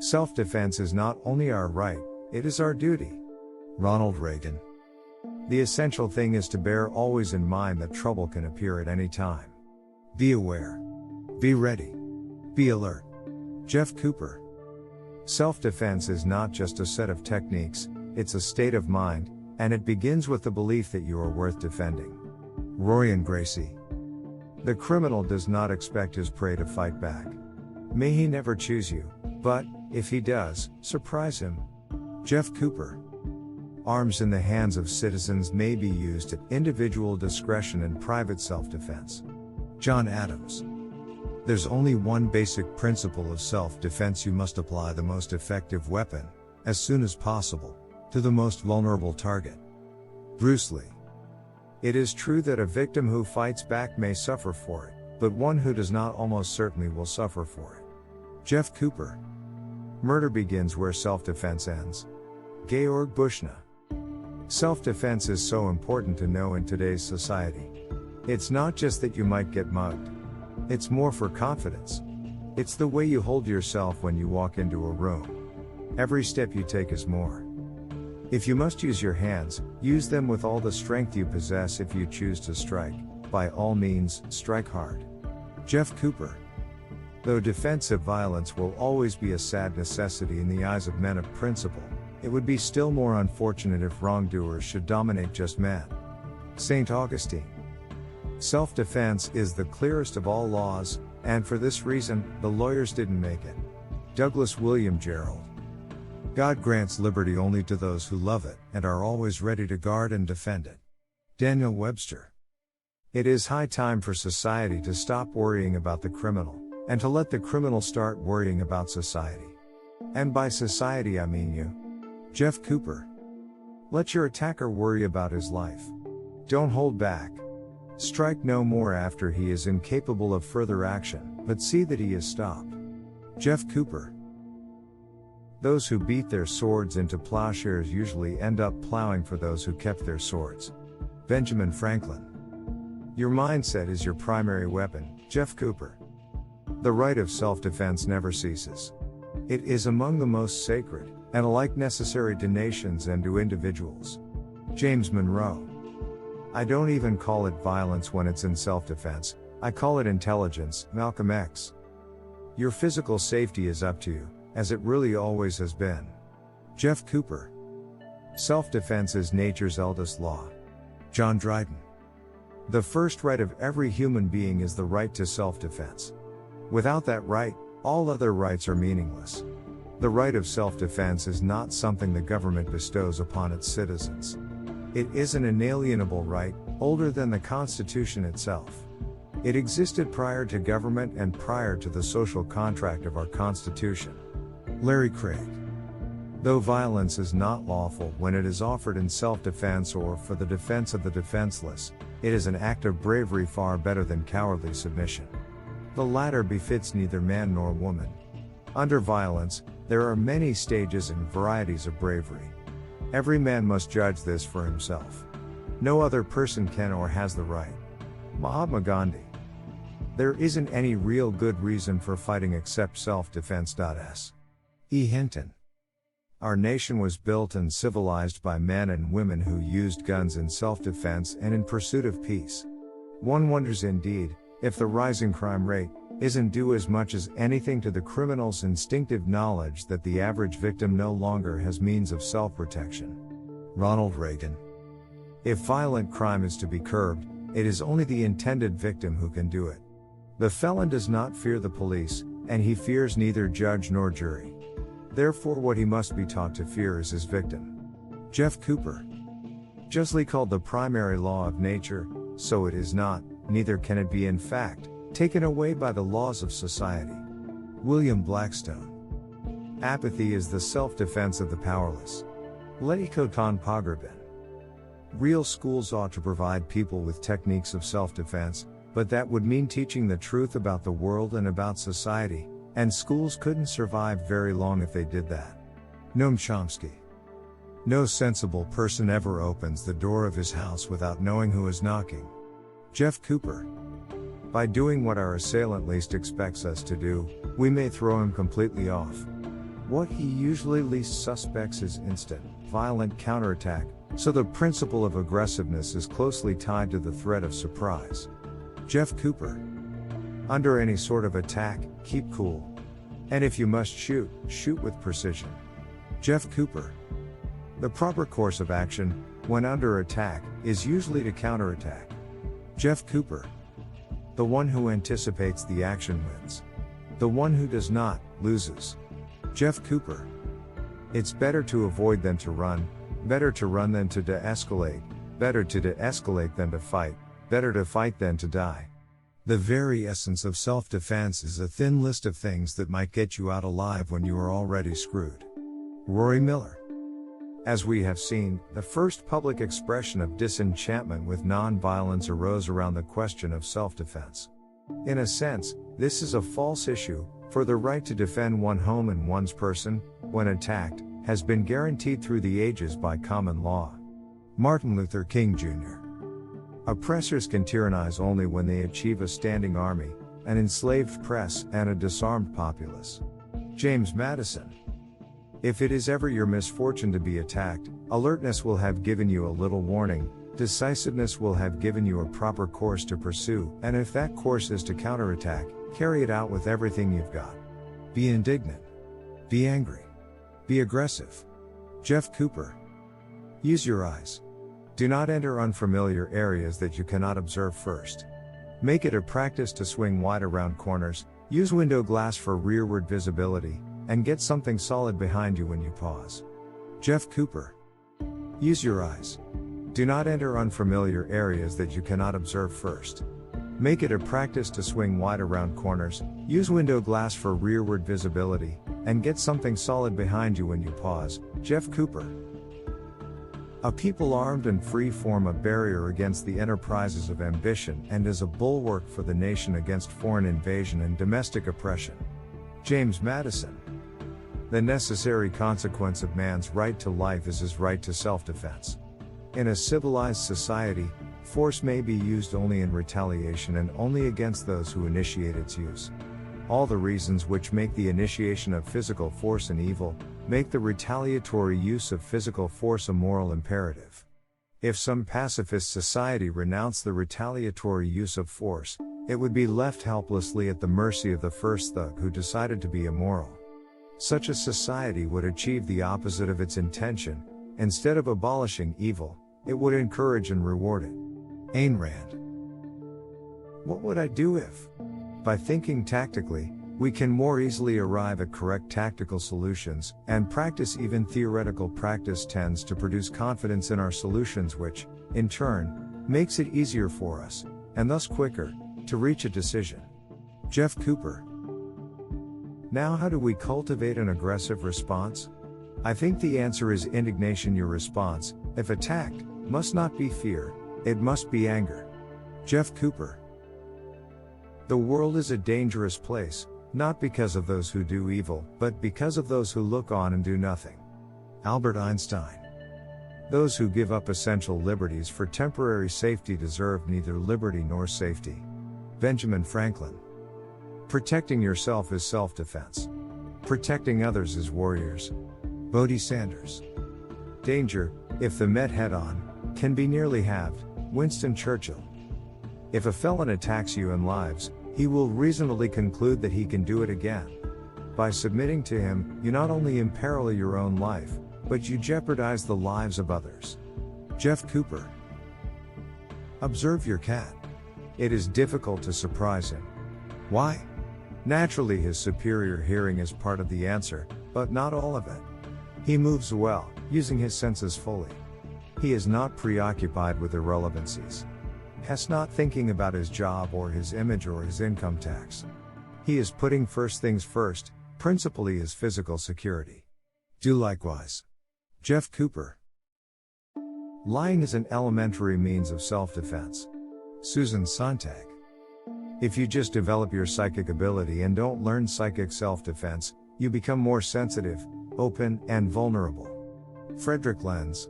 Self-defense is not only our right, it is our duty. Ronald Reagan. The essential thing is to bear always in mind that trouble can appear at any time. Be aware. Be ready. Be alert. Jeff Cooper. Self-defense is not just a set of techniques, it's a state of mind, and it begins with the belief that you are worth defending. Rorian Gracie. The criminal does not expect his prey to fight back. May he never choose you, but, if he does, surprise him. Jeff Cooper. Arms in the hands of citizens may be used at individual discretion and private self-defense. John Adams. There's only one basic principle of self-defense: you must apply the most effective weapon, as soon as possible, to the most vulnerable target. Bruce Lee. It is true that a victim who fights back may suffer for it, but one who does not almost certainly will suffer for it. Jeff Cooper. Murder begins where self-defense ends. Georg Bushna. Self-defense is so important to know in today's society. It's not just that you might get mugged. It's more for confidence. It's the way you hold yourself when you walk into a room. Every step you take is more. If you must use your hands, use them with all the strength you possess. If you choose to strike, by all means, strike hard. Jeff Cooper. Though defensive violence will always be a sad necessity in the eyes of men of principle, it would be still more unfortunate if wrongdoers should dominate just men. St. Augustine. Self-defense is the clearest of all laws, and for this reason, the lawyers didn't make it. Douglas William Gerald. God grants liberty only to those who love it, and are always ready to guard and defend it. Daniel Webster. It is high time for society to stop worrying about the criminal, and to let the criminal start worrying about society. And by society I mean you. Jeff Cooper. Let your attacker worry about his life. Don't hold back. Strike no more after he is incapable of further action, but see that he is stopped. Jeff Cooper. Those who beat their swords into plowshares usually end up plowing for those who kept their swords. Benjamin Franklin. Your mindset is your primary weapon, Jeff Cooper. The right of self-defense never ceases. It is among the most sacred, and alike necessary to nations and to individuals. James Monroe. I don't even call it violence when it's in self-defense, I call it intelligence, Malcolm X. Your physical safety is up to you, as it really always has been. Jeff Cooper. Self-defense is nature's eldest law. John Dryden. The first right of every human being is the right to self-defense. Without that right, all other rights are meaningless. The right of self-defense is not something the government bestows upon its citizens. It is an inalienable right, older than the Constitution itself. It existed prior to government and prior to the social contract of our Constitution. Larry Craig. Though violence is not lawful when it is offered in self-defense or for the defense of the defenseless, it is an act of bravery far better than cowardly submission. The latter befits neither man nor woman. Under violence, there are many stages and varieties of bravery. Every man must judge this for himself. No other person can or has the right. Mahatma Gandhi. There isn't any real good reason for fighting except self-defense. S. E. Hinton. Our nation was built and civilized by men and women who used guns in self-defense and in pursuit of peace. One wonders indeed, if the rising crime rate isn't due as much as anything to the criminal's instinctive knowledge that the average victim no longer has means of self-protection. Ronald Reagan. If violent crime is to be curbed, it is only the intended victim who can do it. The felon does not fear the police, and he fears neither judge nor jury. Therefore what he must be taught to fear is his victim. Jeff Cooper. Justly called the primary law of nature, so it is not, neither can it be in fact, taken away by the laws of society. William Blackstone. Apathy is the self-defense of the powerless. Letikotan Pagarbin. Real schools ought to provide people with techniques of self-defense, but that would mean teaching the truth about the world and about society, and schools couldn't survive very long if they did that. Noam Chomsky. No sensible person ever opens the door of his house without knowing who is knocking. Jeff Cooper. By doing what our assailant least expects us to do, we may throw him completely off. What he usually least suspects is instant, violent counterattack, so the principle of aggressiveness is closely tied to the threat of surprise. Jeff Cooper. Under any sort of attack, keep cool. And if you must shoot, shoot with precision. Jeff Cooper. The proper course of action, when under attack, is usually to counterattack. Jeff Cooper. The one who anticipates the action wins. The one who does not, loses. Jeff Cooper. It's better to avoid than to run, better to run than to de-escalate, better to de-escalate than to fight, better to fight than to die. The very essence of self-defense is a thin list of things that might get you out alive when you are already screwed. Rory Miller. As we have seen, the first public expression of disenchantment with non-violence arose around the question of self-defense. In a sense, this is a false issue, for the right to defend one home and one's person, when attacked, has been guaranteed through the ages by common law. Martin Luther King Jr. Oppressors can tyrannize only when they achieve a standing army, an enslaved press, and a disarmed populace. James Madison. If it is ever your misfortune to be attacked, alertness will have given you a little warning, decisiveness will have given you a proper course to pursue, and if that course is to counterattack, carry it out with everything you've got. Be indignant. Be angry. Be aggressive. Jeff Cooper. Use your eyes. Do not enter unfamiliar areas that you cannot observe first. Make it a practice to swing wide around corners, use window glass for rearward visibility, and get something solid behind you when you pause. Jeff Cooper. Use your eyes. Do not enter unfamiliar areas that you cannot observe first. Make it a practice to swing wide around corners, use window glass for rearward visibility, and get something solid behind you when you pause. Jeff Cooper. A people armed and free form a barrier against the enterprises of ambition and is a bulwark for the nation against foreign invasion and domestic oppression. James Madison. The necessary consequence of man's right to life is his right to self-defense. In a civilized society, force may be used only in retaliation and only against those who initiate its use. All the reasons which make the initiation of physical force an evil, make the retaliatory use of physical force a moral imperative. If some pacifist society renounced the retaliatory use of force, it would be left helplessly at the mercy of the first thug who decided to be immoral. Such a society would achieve the opposite of its intention. Instead of abolishing evil, it would encourage and reward it. Ayn Rand. What would I do if? By thinking tactically, we can more easily arrive at correct tactical solutions, and practice, even theoretical practice, tends to produce confidence in our solutions, which, in turn, makes it easier for us, and thus quicker, to reach a decision. Jeff Cooper. Now, how do we cultivate an aggressive response? I think the answer is indignation. Your response, if attacked, must not be fear, it must be anger. Jeff Cooper. The world is a dangerous place, not because of those who do evil, but because of those who look on and do nothing. Albert Einstein. Those who give up essential liberties for temporary safety deserve neither liberty nor safety. Benjamin Franklin. Protecting yourself is self-defense. Protecting others is warriors. Bodie Sanders. Danger, if the met head-on, can be nearly halved. Winston Churchill. If a felon attacks you and lives, he will reasonably conclude that he can do it again. By submitting to him, you not only imperil your own life, but you jeopardize the lives of others. Jeff Cooper. Observe your cat. It is difficult to surprise him. Why? Naturally, his superior hearing is part of the answer, but not all of it. He moves well, using his senses fully. He is not preoccupied with irrelevancies. He's not thinking about his job or his image or his income tax. He is putting first things first, principally his physical security. Do likewise. Jeff Cooper. Lying is an elementary means of self-defense. Susan Sontag. If you just develop your psychic ability and don't learn psychic self-defense, you become more sensitive, open, and vulnerable. Frederick Lenz.